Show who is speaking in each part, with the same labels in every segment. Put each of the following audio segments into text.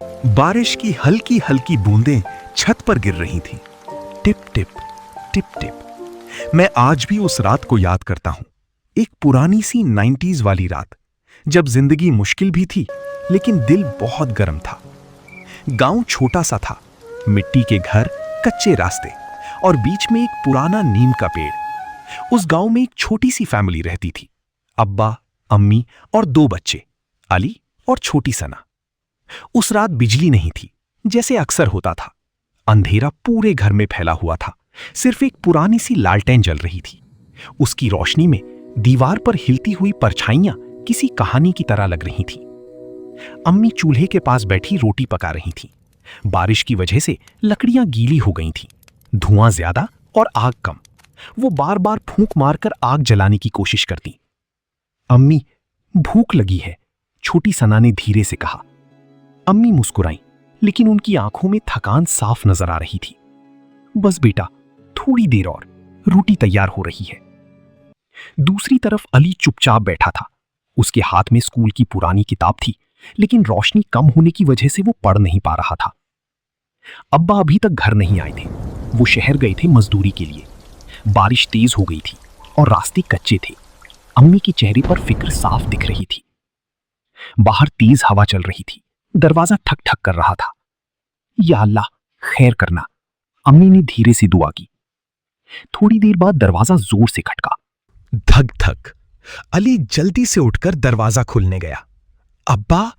Speaker 1: बारिश की हल्की हल्की बूंदें छत पर गिर रही थीं। Tip tip tip tip. मैं आज भी उस रात को याद करता हूं। एक पुरानी सी 90s वाली रात, जब जिंदगी मुश्किल भी थी लेकिन दिल बहुत गर्म था। गांव छोटा सा था, मिट्टी के घर, कच्चे रास्ते और बीच में एक पुराना नीम का पेड़। उस गांव में एक छोटी सी फैमिली रहती थी, अब्बा, अम्मी और 2 बच्चे, अली और छोटी सना। उस रात बिजली नहीं थी, जैसे अक्सर होता था। अंधेरा पूरे घर में फैला हुआ था। सिर्फ एक पुरानी सी लालटेन जल रही थी। उसकी रोशनी में दीवार पर हिलती हुई परछाइयां किसी कहानी की तरह लग रही थीं। अम्मी चूल्हे के पास बैठी रोटी पका रही थीं। बारिश की वजह से लकड़ियां गीली हो गई थीं। धुआं ज्यादा और आग कम। वो बार बार फूंक मारकर आग जलाने की कोशिश करती। अम्मी, भूख लगी है, छोटी सना ने धीरे से कहा। अम्मी मुस्कुराई, लेकिन उनकी आंखों में थकान साफ नजर आ रही थी। बस बेटा, थोड़ी देर और, रोटी तैयार हो रही है। दूसरी तरफ अली चुपचाप बैठा था। उसके हाथ में स्कूल की पुरानी किताब थी, लेकिन रोशनी कम होने की वजह से वो पढ़ नहीं पा रहा था। अब्बा अभी तक घर नहीं आए थे। वो शहर गए थे मजदूरी के लिए। बारिश तेज हो गई थी और रास्ते कच्चे थे। अम्मी के चेहरे पर फिक्र साफ दिख रही थी। बाहर तेज हवा चल रही थी। दरवाजा ठक ठक कर रहा था। या अल्लाह, खैर करना, अम्मी ने धीरे से दुआ की। थोड़ी देर बाद दरवाजा जोर से खटका।
Speaker 2: धक धक। अली जल्दी से उठकर दरवाजा खोलने गया। अब्बा!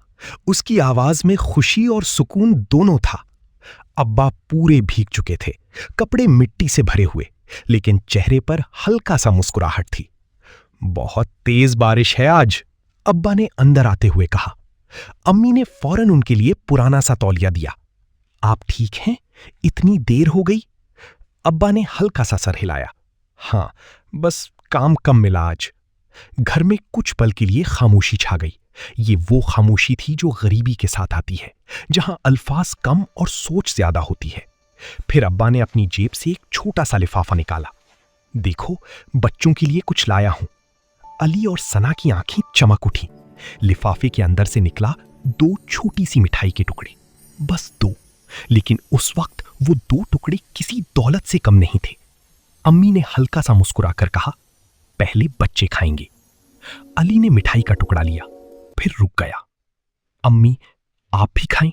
Speaker 2: उसकी आवाज में खुशी और सुकून दोनों था। अब्बा पूरे भीग चुके थे, कपड़े मिट्टी से भरे हुए, लेकिन चेहरे पर हल्का सा मुस्कुराहट थी। बहुत तेज बारिश है आज, अब्बा ने अंदर आते हुए कहा। अम्मी ने फौरन उनके लिए पुराना सा तौलिया दिया। आप ठीक हैं? इतनी देर हो गई? अब्बा ने हल्का सा सर हिलाया। हाँ, बस काम कम मिला आज। घर में कुछ पल के लिए खामोशी छा गई। ये वो खामोशी थी जो गरीबी के साथ आती है, जहां अल्फाज कम और सोच ज्यादा होती है। फिर अब्बा ने अपनी जेब से एक छोटा सा लिफाफा निकाला। देखो, बच्चों के लिए कुछ लाया हूं। अली और सना की आंखें चमक उठी। लिफाफे के अंदर से निकला 2 छोटी सी मिठाई के टुकड़े, बस 2। लेकिन उस वक्त वो 2 टुकड़े किसी दौलत से कम नहीं थे। अम्मी ने हल्का सा मुस्कुराकर कहा, पहले बच्चे खाएंगे। अली ने मिठाई का टुकड़ा लिया, फिर रुक गया। अम्मी, आप भी खाएं।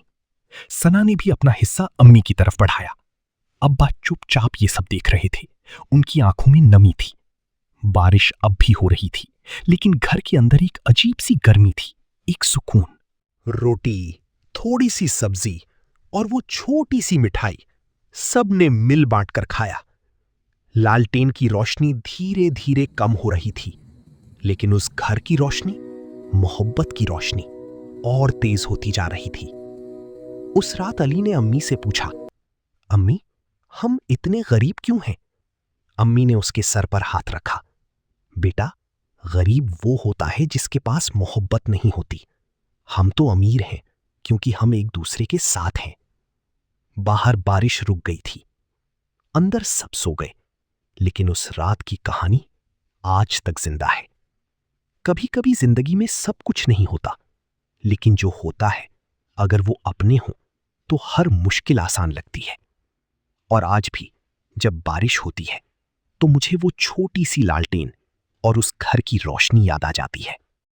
Speaker 2: सना ने भी अपना हिस्सा अम्मी की तरफ बढ़ाया। अब्बा चुपचाप ये सब देख रहे थे। उनकी आंखों में नमी थी। बारिश अब भी हो रही थी, लेकिन घर के अंदर एक अजीब सी गर्मी थी, एक सुकून। रोटी, थोड़ी सी सब्जी और वो छोटी सी मिठाई, सब ने मिल बांटकर खाया। लालटेन की रोशनी धीरे धीरे कम हो रही थी, लेकिन उस घर की रोशनी, मोहब्बत की रोशनी, और तेज होती जा रही थी। उस रात अली ने अम्मी से पूछा, अम्मी, हम इतने गरीब क्यों हैं? अम्मी ने उसके सर पर हाथ रखा। बेटा, गरीब वो होता है जिसके पास मोहब्बत नहीं होती। हम तो अमीर हैं क्योंकि हम एक दूसरे के साथ हैं। बाहर बारिश रुक गई थी। अंदर सब सो गए, लेकिन उस रात की कहानी आज तक जिंदा है। कभी कभी जिंदगी में सब कुछ नहीं होता, लेकिन जो होता है, अगर वो अपने हो तो हर मुश्किल आसान लगती है। और आज भी जब बारिश होती है तो मुझे वो छोटी सी लालटेन और उस घर की रोशनी याद आ जाती है।